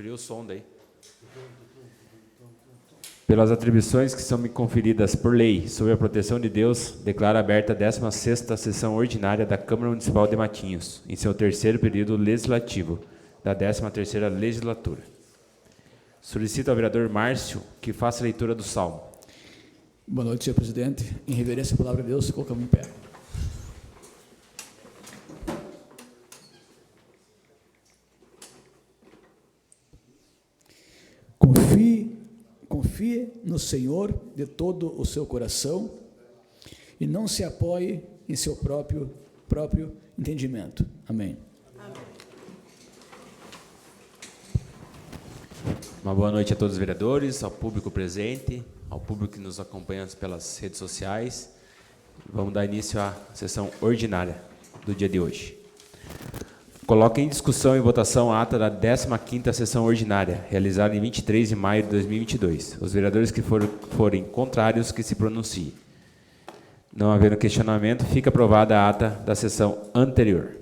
Abriu o som daí. Pelas atribuições que são me conferidas por lei, sob a proteção de Deus, declaro aberta a 16ª sessão ordinária da Câmara Municipal de Matinhos, em seu terceiro período legislativo, da 13ª legislatura. Solicito ao vereador Márcio que faça a leitura do salmo. Boa noite, senhor presidente. Em reverência à palavra de Deus, colocamos em pé. Confie no Senhor de todo o seu coração e não se apoie em seu próprio entendimento. Amém. Uma boa noite a todos os vereadores, ao público presente, ao público que nos acompanha pelas redes sociais. Vamos dar início à sessão ordinária do dia de hoje. Coloco em discussão e votação a ata da 15ª sessão ordinária, realizada em 23 de maio de 2022. Os vereadores que forem contrários, que se pronunciem. Não havendo questionamento, fica aprovada a ata da sessão anterior.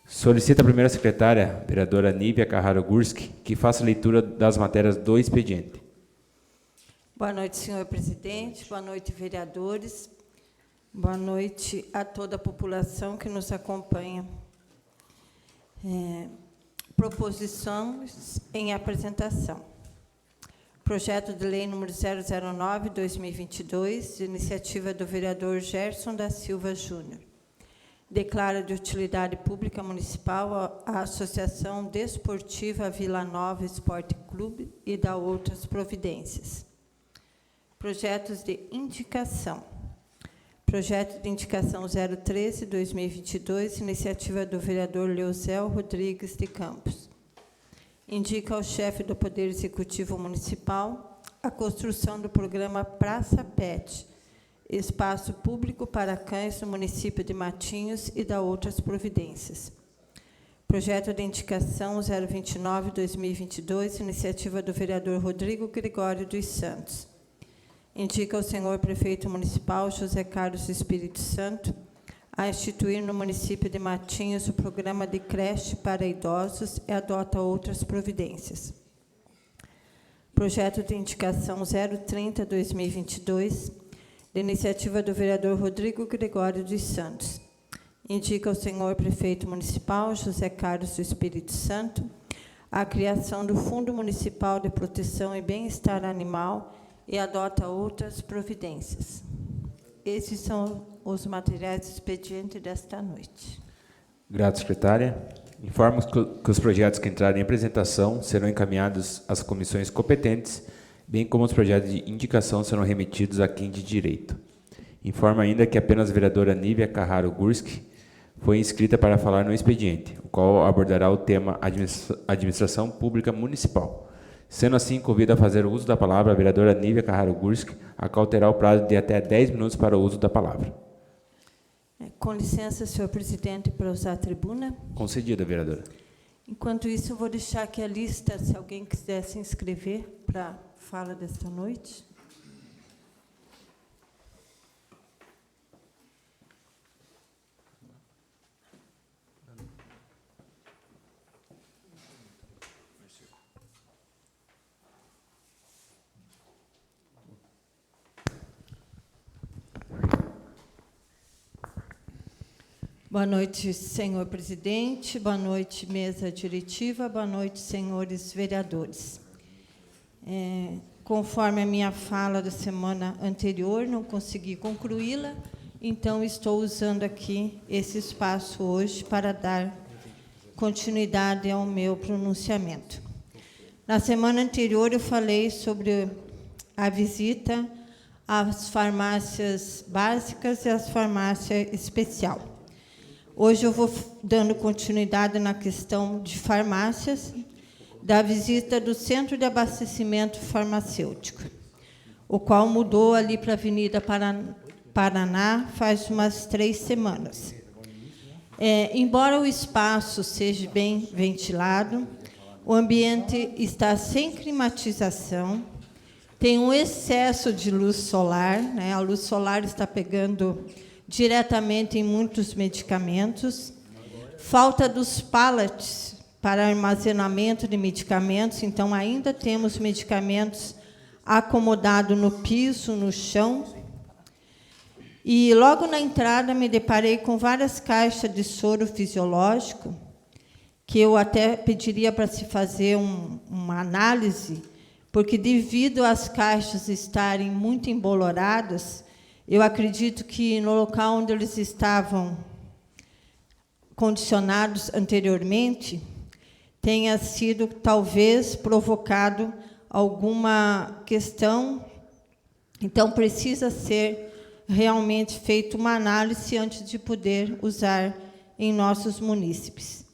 Solicita a primeira secretária, vereadora Nívia Carraro Gurski, que faça a leitura das matérias do expediente. Boa noite, senhor presidente. Boa noite, vereadores. Boa noite a toda a população que nos acompanha. Proposições em apresentação. Projeto de lei número 009/2022, de iniciativa do vereador Gerson da Silva Júnior. Declara de utilidade pública municipal a Associação Desportiva Vila Nova Esporte Clube e da outras providências. Projetos de indicação. Projeto de indicação 013/2022, iniciativa do vereador Leozel Rodrigues de Campos. Indica ao chefe do Poder Executivo Municipal a construção do programa Praça Pet, espaço público para cães no município de Matinhos e da outras providências. Projeto de indicação 029/2022, iniciativa do vereador Rodrigo Gregório dos Santos. Indica ao senhor prefeito municipal José Carlos Espírito Santo a instituir no município de Matinhos o programa de creche para idosos e adota outras providências. Projeto de indicação 030/2022, de iniciativa do vereador Rodrigo Gregório dos Santos. Indica ao senhor prefeito municipal José Carlos Espírito Santo a criação do Fundo Municipal de Proteção e Bem-Estar Animal e adota outras providências. Esses são os materiais do expediente desta noite. Grato, secretária. Informo que os projetos que entrarem em apresentação serão encaminhados às comissões competentes, bem como os projetos de indicação serão remetidos a quem de direito. Informo ainda que apenas a vereadora Nívia Carraro Gurski foi inscrita para falar no expediente, o qual abordará o tema Administração Pública Municipal. Sendo assim, convido a fazer o uso da palavra a vereadora Nívia Carraro Gurski, a qual terá o prazo de até 10 minutos para o uso da palavra. Com licença, senhor presidente, para usar a tribuna. Concedida, vereadora. Enquanto isso, eu vou deixar aqui a lista, se alguém quiser se inscrever para a fala desta noite. Boa noite, senhor presidente. Boa noite, mesa diretiva. Boa noite, senhores vereadores. Conforme a minha fala da semana anterior, não consegui concluí-la, então estou usando aqui esse espaço hoje para dar continuidade ao meu pronunciamento. Na semana anterior, eu falei sobre a visita às farmácias básicas e às farmácias especial. Hoje eu vou dando continuidade na questão de farmácias, da visita do Centro de Abastecimento Farmacêutico, o qual mudou ali para a Avenida Paraná faz umas 3 semanas. Embora o espaço seja bem ventilado, o ambiente está sem climatização, tem um excesso de luz solar, né? A luz solar está pegando diretamente em muitos medicamentos, falta dos pallets para armazenamento de medicamentos, então ainda temos medicamentos acomodados no piso, no chão. E logo na entrada me deparei com várias caixas de soro fisiológico, que eu até pediria para se fazer uma análise, porque devido às caixas estarem muito emboloradas, eu acredito que no local onde eles estavam condicionados anteriormente, tenha sido, talvez, provocado alguma questão. Então, precisa ser realmente feita uma análise antes de poder usar em nossos munícipes.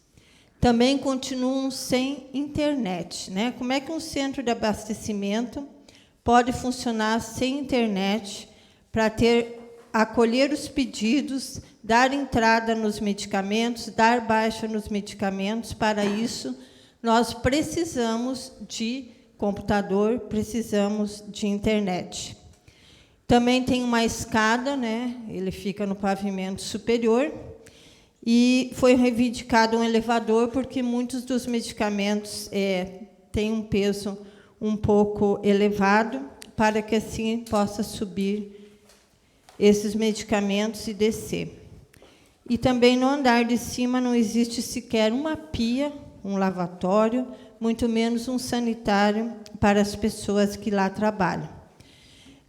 Também continuam sem internet, né? Como é que um centro de abastecimento pode funcionar sem internet para acolher os pedidos, dar entrada nos medicamentos, dar baixa nos medicamentos? Para isso, nós precisamos de computador, precisamos de internet. Também tem uma escada, né? Ele fica no pavimento superior, e foi reivindicado um elevador, porque muitos dos medicamentos têm um peso um pouco elevado, para que assim possa subir esses medicamentos e descer. E também no andar de cima não existe sequer uma pia, um lavatório, muito menos um sanitário para as pessoas que lá trabalham.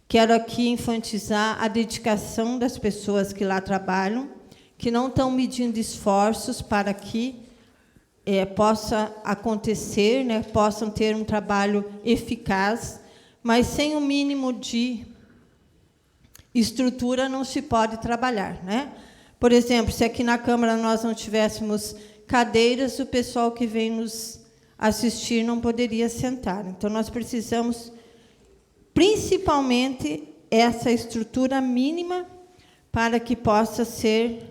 Quero aqui enfatizar a dedicação das pessoas que lá trabalham, que não estão medindo esforços para que possa acontecer, né, possam ter um trabalho eficaz, mas sem o mínimo de estrutura não se pode trabalhar, né? Por exemplo, se aqui na Câmara nós não tivéssemos cadeiras, o pessoal que vem nos assistir não poderia sentar. Então, nós precisamos, principalmente, essa estrutura mínima para que possa ser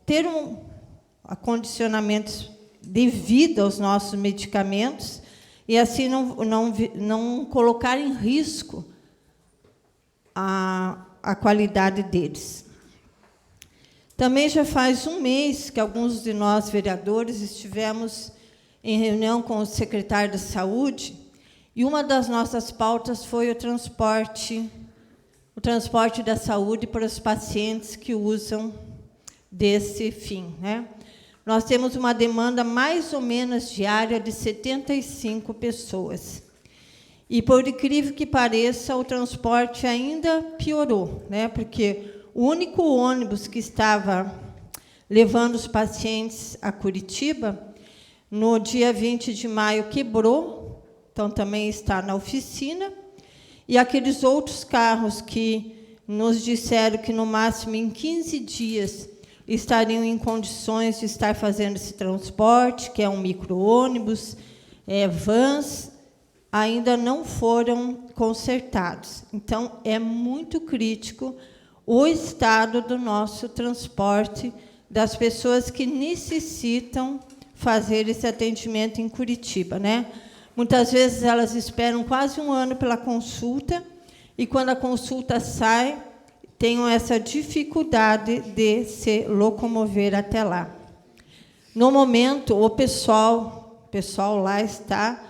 ter um acondicionamento devido aos nossos medicamentos e assim não colocar em risco a qualidade deles. Também já faz um mês que alguns de nós, vereadores, estivemos em reunião com o secretário da Saúde, e uma das nossas pautas foi o transporte da saúde para os pacientes que usam desse fim, né? Nós temos uma demanda mais ou menos diária de 75 pessoas. E, por incrível que pareça, o transporte ainda piorou, né? Porque o único ônibus que estava levando os pacientes a Curitiba, no dia 20 de maio, quebrou, então também está na oficina, e aqueles outros carros que nos disseram que, no máximo, em 15 dias, estariam em condições de estar fazendo esse transporte, que é um micro-ônibus, vans, ainda não foram consertados. Então, é muito crítico o estado do nosso transporte, das pessoas que necessitam fazer esse atendimento em Curitiba, né? Muitas vezes elas esperam quase um ano pela consulta, e quando a consulta sai, tenham essa dificuldade de se locomover até lá. No momento, o pessoal lá está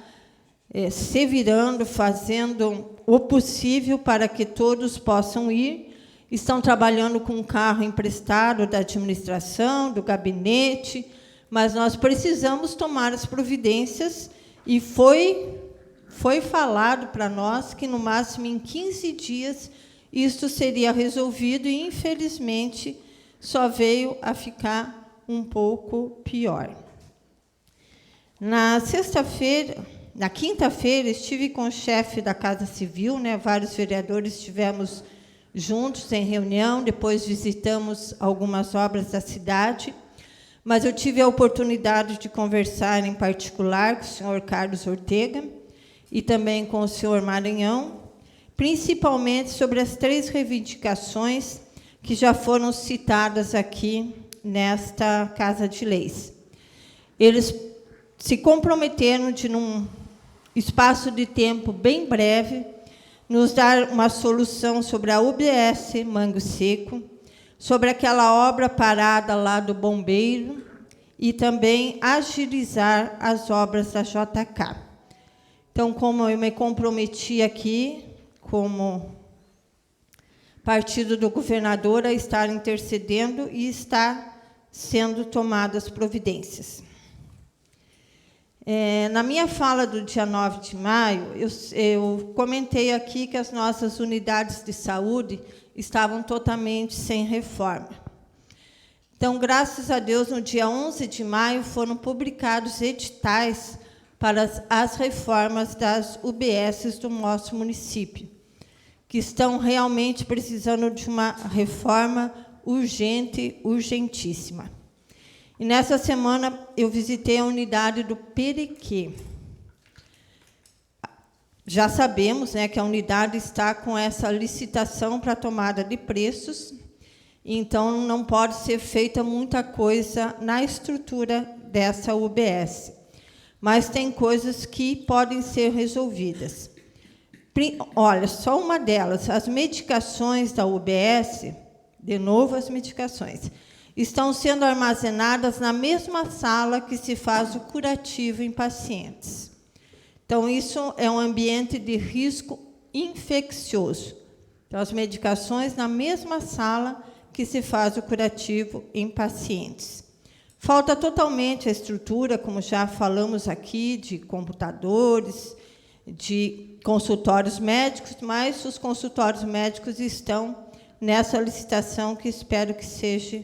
se virando, fazendo o possível para que todos possam ir. Estão trabalhando com um carro emprestado da administração, do gabinete, mas nós precisamos tomar as providências, e foi falado para nós que, no máximo, em 15 dias, isto seria resolvido, e, infelizmente, só veio a ficar um pouco pior. Na quinta-feira, estive com o chefe da Casa Civil, né? Vários vereadores estivemos juntos em reunião, depois visitamos algumas obras da cidade, mas eu tive a oportunidade de conversar em particular com o senhor Carlos Ortega e também com o senhor Maranhão, principalmente sobre as 3 reivindicações que já foram citadas aqui nesta Casa de Leis. Eles se comprometeram de, num espaço de tempo bem breve, nos dar uma solução sobre a UBS Mango Seco, sobre aquela obra parada lá do bombeiro, e também agilizar as obras da JK. Então, como eu me comprometi aqui, como partido do governador, a estar intercedendo e está sendo tomadas providências. Na minha fala do dia 9 de maio, eu comentei aqui que as nossas unidades de saúde estavam totalmente sem reforma. Então, graças a Deus, no dia 11 de maio, foram publicados editais para as reformas das UBSs do nosso município, que estão realmente precisando de uma reforma urgente, urgentíssima. E nessa semana eu visitei a unidade do Perequê. Já sabemos, né, que a unidade está com essa licitação para tomada de preços, então não pode ser feita muita coisa na estrutura dessa UBS. Mas tem coisas que podem ser resolvidas. Olha, só uma delas, as medicações da UBS, de novo as medicações, estão sendo armazenadas na mesma sala que se faz o curativo em pacientes. Então, isso é um ambiente de risco infeccioso. Então, as medicações na mesma sala que se faz o curativo em pacientes. Falta totalmente a estrutura, como já falamos aqui, de computadores, de consultórios médicos, mas os consultórios médicos estão nessa licitação que espero que seja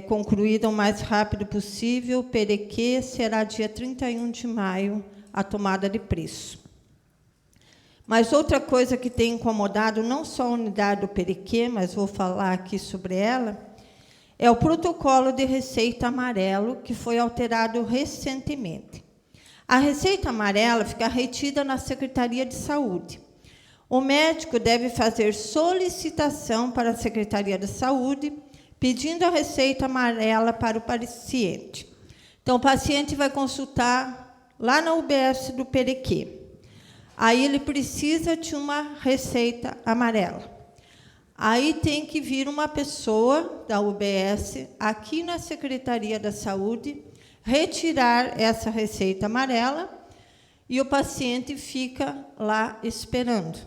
concluída o mais rápido possível. Perequê será dia 31 de maio a tomada de preço. Mas outra coisa que tem incomodado não só a unidade do Perequê, mas vou falar aqui sobre ela, é o protocolo de receita amarelo, que foi alterado recentemente. A receita amarela fica retida na Secretaria de Saúde. O médico deve fazer solicitação para a Secretaria de Saúde, pedindo a receita amarela para o paciente. Então, o paciente vai consultar lá na UBS do Perequê. Aí ele precisa de uma receita amarela. Aí tem que vir uma pessoa da UBS aqui na Secretaria da Saúde, retirar essa receita amarela e o paciente fica lá esperando.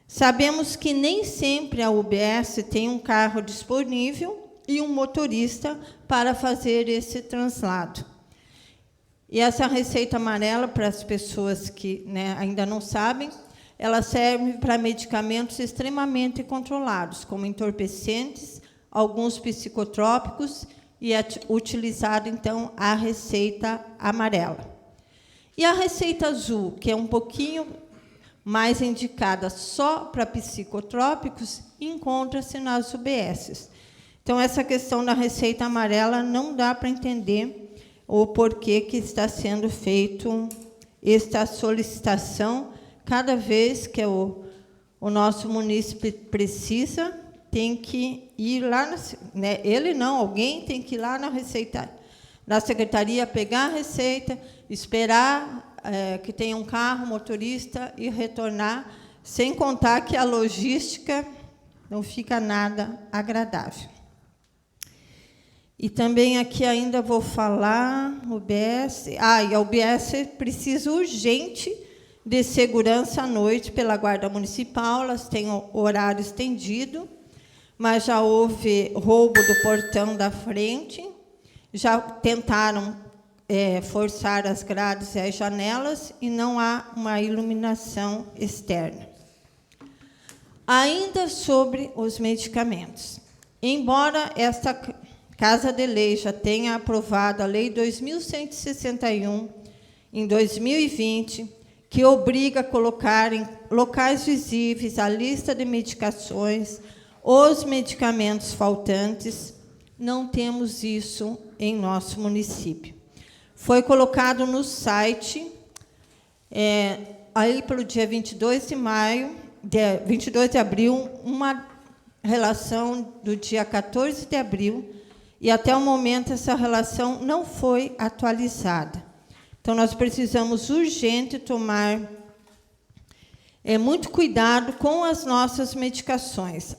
Sabemos que nem sempre a UBS tem um carro disponível e um motorista para fazer esse translado. E essa receita amarela, para as pessoas que, né, ainda não sabem, ela serve para medicamentos extremamente controlados, como entorpecentes, alguns psicotrópicos, e é utilizada, então, a receita amarela. E a receita azul, que é um pouquinho mais indicada só para psicotrópicos, encontra-se nas UBSs. Então, essa questão da receita amarela não dá para entender o porquê que está sendo feito esta solicitação. Cada vez que o nosso munícipe precisa, tem que ir lá, né, ele não, alguém tem que ir lá na secretaria, pegar a receita, esperar que tenha um carro, motorista, e retornar, sem contar que a logística não fica nada agradável. E também aqui ainda vou falar, UBS. E a UBS precisa urgente de segurança à noite pela Guarda Municipal, elas têm horário estendido, mas já houve roubo do portão da frente, já tentaram forçar as grades e as janelas, e não há uma iluminação externa. Ainda sobre os medicamentos. Embora esta Casa de Lei já tenha aprovado a Lei 2.161, em 2020, que obriga a colocar em locais visíveis a lista de medicações, os medicamentos faltantes, não temos isso em nosso município. Foi colocado no site, aí pelo dia 22 de abril, uma relação do dia 14 de abril, e até o momento essa relação não foi atualizada. Então, nós precisamos urgente tomar muito cuidado com as nossas medicações,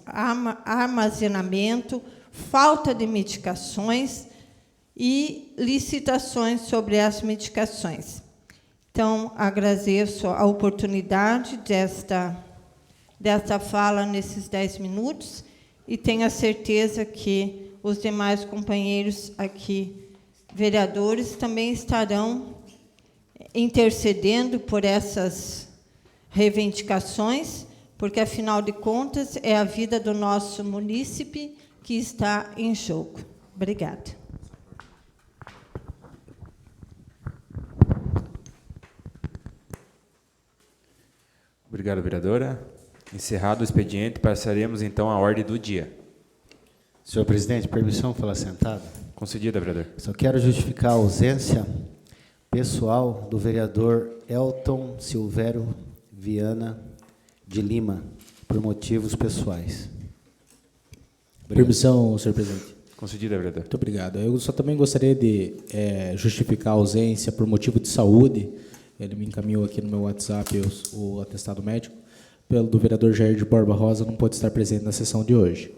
armazenamento, falta de medicações, e licitações sobre as medicações. Então, agradeço a oportunidade desta fala nesses 10 minutos e tenho a certeza que os demais companheiros aqui, vereadores, também estarão intercedendo por essas reivindicações, porque, afinal de contas, é a vida do nosso munícipe que está em jogo. Obrigada. Obrigado, vereadora. Encerrado o expediente, passaremos então à ordem do dia. Senhor presidente, permissão falar sentado? Concedida, vereador. Só quero justificar a ausência pessoal do vereador Elton Silvério Viana de Lima, por motivos pessoais. Obrigado. Permissão, senhor presidente. Concedida, vereador. Muito obrigado. Eu só também gostaria de justificar a ausência por motivo de saúde. Ele me encaminhou aqui no meu WhatsApp o atestado médico, pelo do vereador Jair de Borba Rosa, não pode estar presente na sessão de hoje.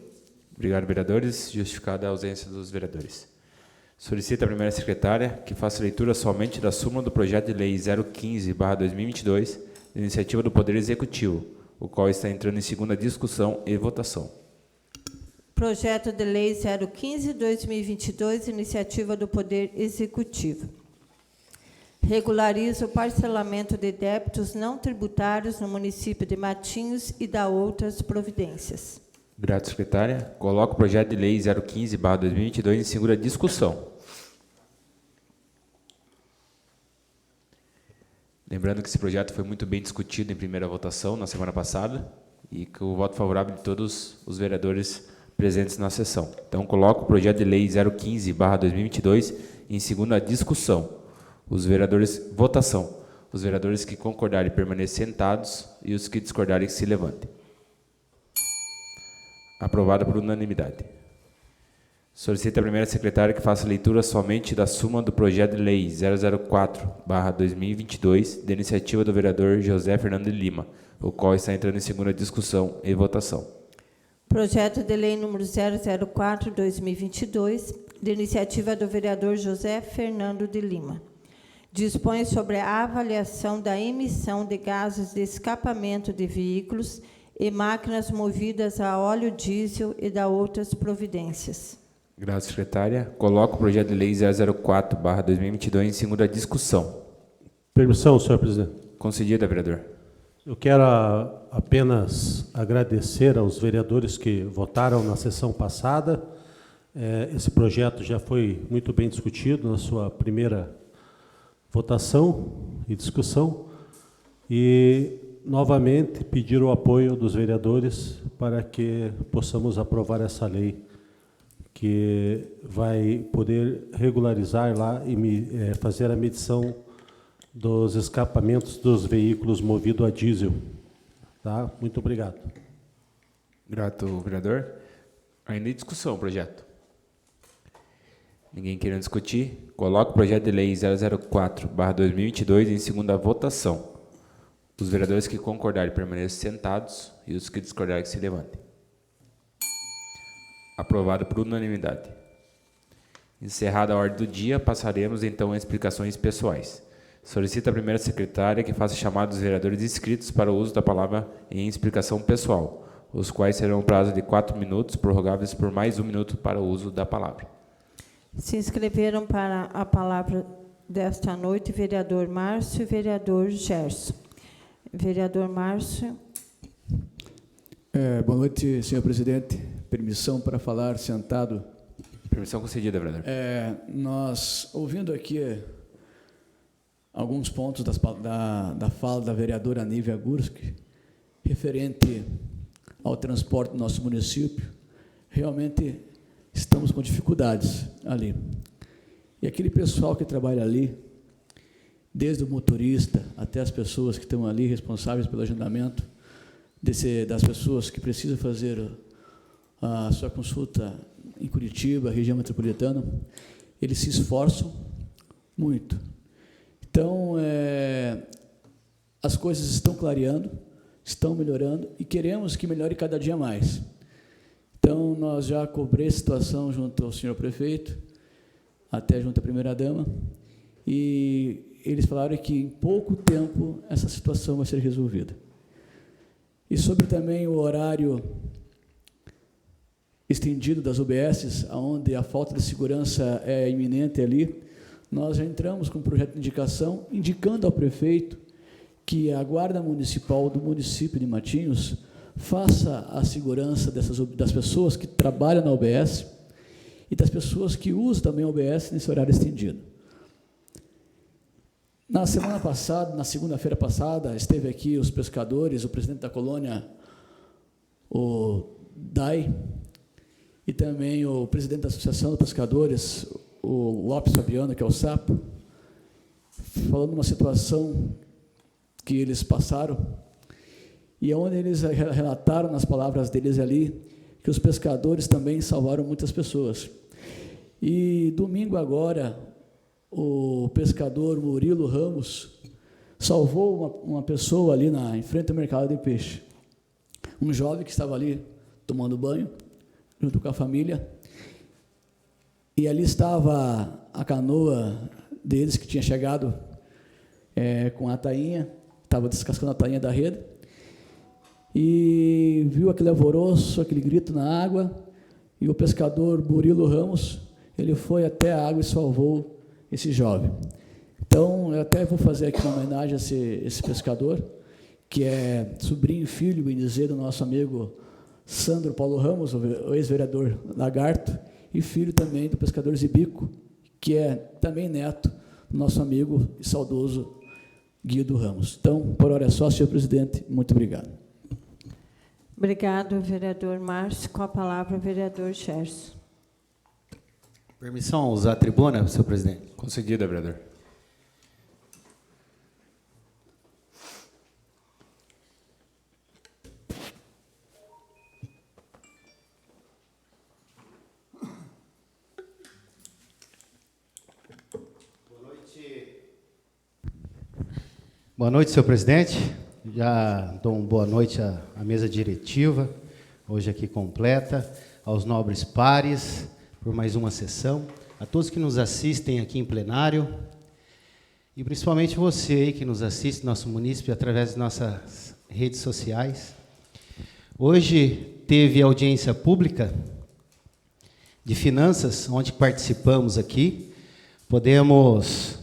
Obrigado, vereadores. Justificada a ausência dos vereadores. Solicita a primeira secretária que faça leitura somente da súmula do projeto de lei 015/2022, de iniciativa do Poder Executivo, o qual está entrando em segunda discussão e votação. Projeto de lei 015/2022, iniciativa do Poder Executivo. Regulariza o parcelamento de débitos não tributários no município de Matinhos e dá outras providências. Obrigado, secretária. Coloco o projeto de lei 015/2022 em segunda discussão. Lembrando que esse projeto foi muito bem discutido em primeira votação na semana passada e com o voto favorável de todos os vereadores presentes na sessão. Então, coloco o projeto de lei 015/2022 em segunda discussão. Os vereadores, votação. Os vereadores que concordarem permaneçam sentados e os que discordarem que se levantem. Aprovada por unanimidade. Solicita a primeira secretária que faça leitura somente da súmula do projeto de lei 004/2022, de iniciativa do vereador José Fernando de Lima, o qual está entrando em segunda discussão e votação. Projeto de lei número 004/2022, de iniciativa do vereador José Fernando de Lima. Dispõe sobre a avaliação da emissão de gases de escapamento de veículos e máquinas movidas a óleo diesel e dá outras providências. Obrigado, secretária. Coloco o projeto de lei 004/2022 em segunda discussão. Permissão, senhor presidente. Concedida, vereador. Eu quero apenas agradecer aos vereadores que votaram na sessão passada. Esse projeto já foi muito bem discutido na sua primeira votação e discussão. E, novamente, pedir o apoio dos vereadores para que possamos aprovar essa lei, que vai poder regularizar lá e fazer a medição dos escapamentos dos veículos movidos a diesel. Tá? Muito obrigado. Grato, vereador. Ainda em discussão o projeto. Ninguém querendo discutir? Coloco o projeto de lei 004/2022 em segunda votação. Os vereadores que concordarem permaneçam sentados e os que discordarem que se levantem. Aprovado por unanimidade. Encerrada a ordem do dia, passaremos então às explicações pessoais. Solicita a primeira secretária que faça chamada dos vereadores inscritos para o uso da palavra em explicação pessoal, os quais serão um prazo de 4 minutos, prorrogáveis por mais 1 minuto para o uso da palavra. Se inscreveram para a palavra desta noite vereador Márcio e vereador Gerson. Vereador Márcio. Boa noite, senhor presidente. Permissão para falar sentado. Permissão concedida, vereador. Nós, ouvindo aqui alguns pontos da fala da vereadora Nívia Gurski, referente ao transporte do nosso município, realmente estamos com dificuldades ali. E aquele pessoal que trabalha ali, desde o motorista até as pessoas que estão ali responsáveis pelo agendamento, das pessoas que precisam fazer a sua consulta em Curitiba, região metropolitana, eles se esforçam muito. Então, as coisas estão clareando, estão melhorando e queremos que melhore cada dia mais. Então, nós já cobrei a situação junto ao senhor prefeito até junto à primeira-dama, e eles falaram que em pouco tempo essa situação vai ser resolvida. E sobre também o horário estendido das UBSs, onde a falta de segurança é iminente ali, nós já entramos com um projeto de indicação, indicando ao prefeito que a Guarda Municipal do município de Matinhos faça a segurança das pessoas que trabalham na UBS e das pessoas que usam também a UBS nesse horário estendido. Na semana passada, na segunda-feira passada, esteve aqui os pescadores, o presidente da colônia, o Dai, e também o presidente da Associação dos Pescadores, o Lopes Fabiano, que é o Sapo, falando de uma situação que eles passaram, e onde eles relataram, nas palavras deles ali, que os pescadores também salvaram muitas pessoas. E domingo agora, o pescador Murilo Ramos salvou uma pessoa ali em frente ao mercado de peixe. Um jovem que estava ali tomando banho, junto com a família, e ali estava a canoa deles, que tinha chegado com a tainha, estava descascando a tainha da rede, e viu aquele alvoroço, aquele grito na água, e o pescador Murilo Ramos, ele foi até a água e salvou esse jovem. Então, eu até vou fazer aqui uma homenagem a esse pescador, que é sobrinho e filho, bem dizer, do nosso amigo Sandro Paulo Ramos, o ex-vereador Lagarto, e filho também do pescador Zibico, que é também neto do nosso amigo e saudoso Guido Ramos. Então, por hora é só, senhor presidente, muito obrigado. Obrigado, vereador Márcio. Com a palavra, o vereador Gerson. Permissão a usar a tribuna, senhor presidente? Concedida, vereador. Boa noite, senhor presidente. Já dou uma boa noite à mesa diretiva, hoje aqui completa, aos nobres pares, por mais uma sessão, a todos que nos assistem aqui em plenário, e principalmente você aí que nos assiste, nosso munícipe, através de nossas redes sociais. Hoje teve audiência pública de finanças, onde participamos aqui, podemos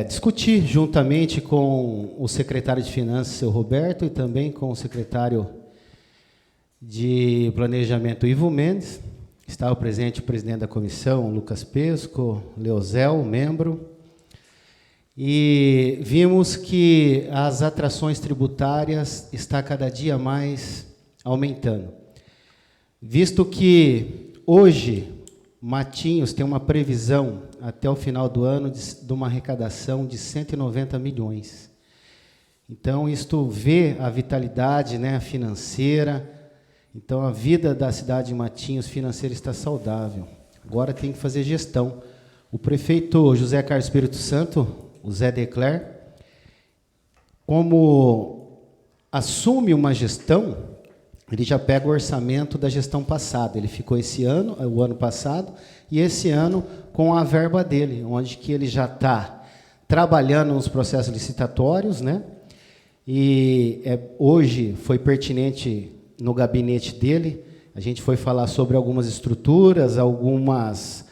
discutir juntamente com o secretário de Finanças, seu Roberto, e também com o secretário de Planejamento, Ivo Mendes. Estava presente o presidente da comissão, Lucas Pesco, Leozel, membro, e vimos que as atrações tributárias estão cada dia mais aumentando. Visto que hoje Matinhos tem uma previsão até o final do ano de uma arrecadação de 190 milhões. Então, isto vê a vitalidade, né, financeira. Então, a vida da cidade de Matinhos financeira está saudável. Agora tem que fazer gestão. O prefeito José Carlos Espírito Santo, o Zé Decler, como assume uma gestão, ele já pega o orçamento da gestão passada. Ele ficou o ano passado, e esse ano com a verba dele, onde que ele já está trabalhando nos processos licitatórios, né? E hoje foi pertinente no gabinete dele, a gente foi falar sobre algumas estruturas, alguns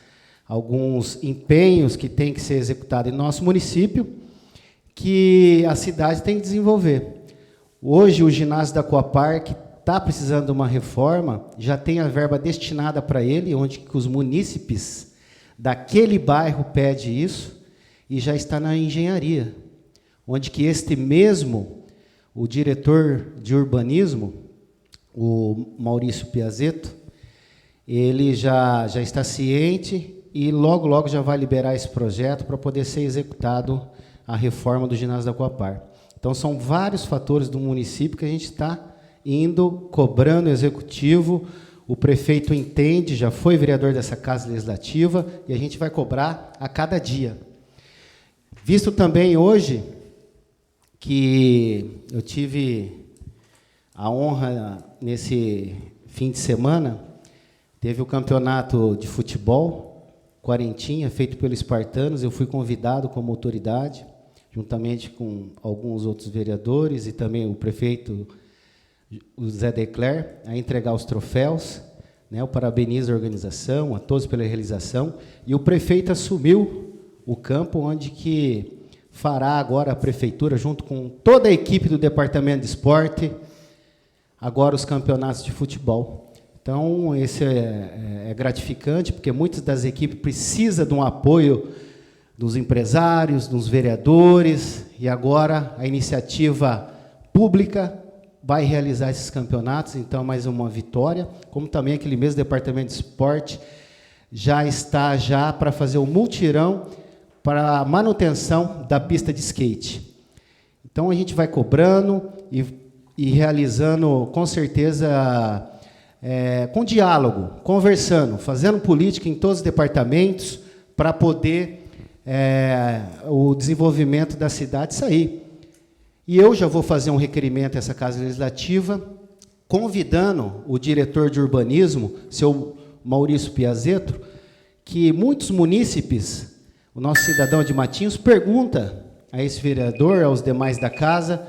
empenhos que têm que ser executados em nosso município, que a cidade tem que desenvolver. Hoje o ginásio da Coapar, que está precisando de uma reforma, já tem a verba destinada para ele, onde que os munícipes daquele bairro pedem isso, e já está na engenharia, onde que o diretor de urbanismo, o Maurício Piazetto, ele já está ciente e logo já vai liberar esse projeto para poder ser executado a reforma do ginásio da Coapar. Então, são vários fatores do município que a gente está cobrando o executivo. O prefeito entende, já foi vereador dessa Casa Legislativa, e a gente vai cobrar a cada dia. Visto também hoje que eu tive a honra, nesse fim de semana, teve o campeonato de futebol, Quarentinha, feito pelos espartanos. Eu fui convidado como autoridade, juntamente com alguns outros vereadores e também o prefeito o Zé Decler, a entregar os troféus. Eu parabenizo a organização, a todos pela realização. E o prefeito assumiu o campo, onde que fará agora a prefeitura, junto com toda a equipe do Departamento de Esporte, agora os campeonatos de futebol. Então, esse é gratificante, porque muitas das equipes precisam de um apoio dos empresários, dos vereadores, e agora a iniciativa pública vai realizar esses campeonatos, então mais uma vitória, como também aquele mesmo Departamento de Esporte já está para fazer o multirão para a manutenção da pista de skate. Então a gente vai cobrando e realizando, com certeza, com diálogo, conversando, fazendo política em todos os departamentos para poder o desenvolvimento da cidade sair. E eu já vou fazer um requerimento a essa Casa Legislativa, convidando o diretor de urbanismo, seu Maurício Piazetto, que muitos munícipes, o nosso cidadão de Matinhos, pergunta a esse vereador, aos demais da casa,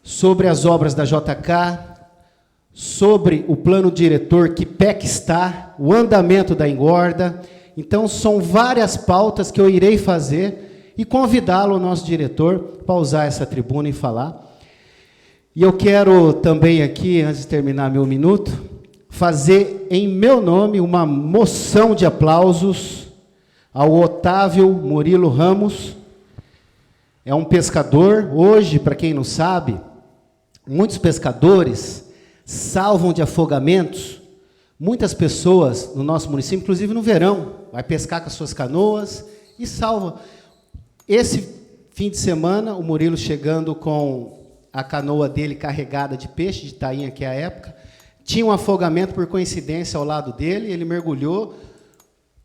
sobre as obras da JK, sobre o plano diretor, que pé que está, o andamento da engorda. Então, são várias pautas que eu irei fazer e convidá-lo, o nosso diretor, para usar essa tribuna e falar. E eu quero também aqui, antes de terminar meu minuto, fazer em meu nome uma moção de aplausos ao Otávio Murilo Ramos. É um pescador. Hoje, para quem não sabe, muitos pescadores salvam de afogamentos muitas pessoas no nosso município, inclusive no verão, vai pescar com as suas canoas e salva. Esse fim de semana, o Murilo chegando com a canoa dele carregada de peixe, de tainha, que é a época, tinha um afogamento por coincidência ao lado dele, ele mergulhou,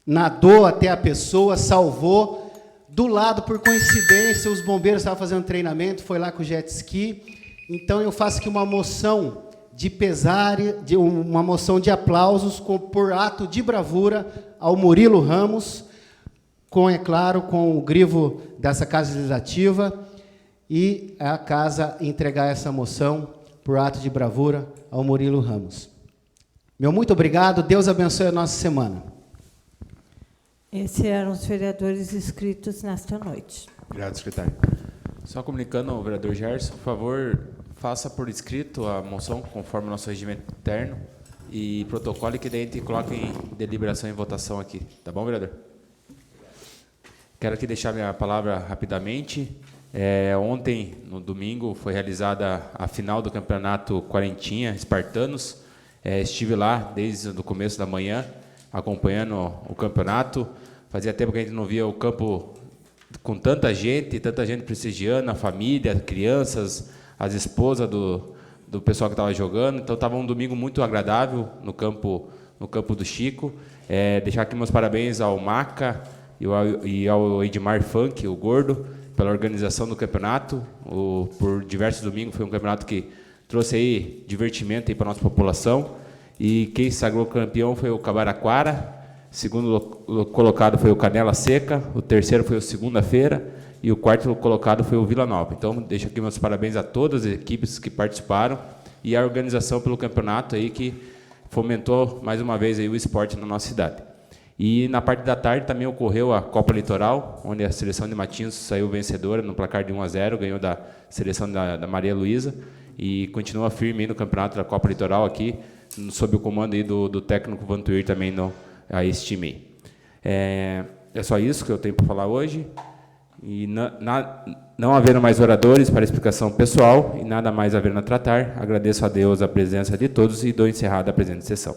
nadou até a pessoa, salvou, do lado, por coincidência, os bombeiros estavam fazendo treinamento, foi lá com o jet ski. Então, eu faço aqui uma moção de pesar, uma moção de aplausos por ato de bravura ao Murilo Ramos, é claro, com o grivo dessa Casa Legislativa, e a Casa entregar essa moção por ato de bravura ao Murilo Ramos. Meu muito obrigado, Deus abençoe a nossa semana. Esses eram os vereadores inscritos nesta noite. Obrigado, secretário. Só comunicando ao vereador Gerson, por favor, faça por escrito a moção, conforme o nosso regimento interno, e protocole que daí a gente coloca em deliberação e votação aqui. Tá bom, vereador? Quero aqui deixar minha palavra rapidamente. Ontem, no domingo, foi realizada a final do campeonato Quarentinha Espartanos. Estive lá desde o começo da manhã, acompanhando o campeonato. Fazia tempo que a gente não via o campo com tanta gente prestigiando, a família, crianças, as esposas do pessoal que estava jogando. Então, estava um domingo muito agradável no campo do Chico. Deixar aqui meus parabéns ao Maca e ao Edmar Funk, o Gordo, pela organização do campeonato. Por diversos domingos foi um campeonato que trouxe aí divertimento para a nossa população. E quem se sagrou campeão foi o Cabaraquara, segundo colocado foi o Canela Seca, o terceiro foi o Segunda-feira e o quarto colocado foi o Vila Nova. Então, deixo aqui meus parabéns a todas as equipes que participaram e a organização pelo campeonato aí que fomentou mais uma vez aí o esporte na nossa cidade. E na parte da tarde também ocorreu a Copa Litoral, onde a seleção de Matinhos saiu vencedora no placar de 1-0, ganhou da seleção da Maria Luísa e continua firme aí no campeonato da Copa Litoral aqui, sob o comando aí do técnico Vantuir também a esse time. É só isso que eu tenho para falar hoje. E não havendo mais oradores para explicação pessoal e nada mais havendo a tratar, agradeço a Deus a presença de todos e dou encerrada a presente sessão.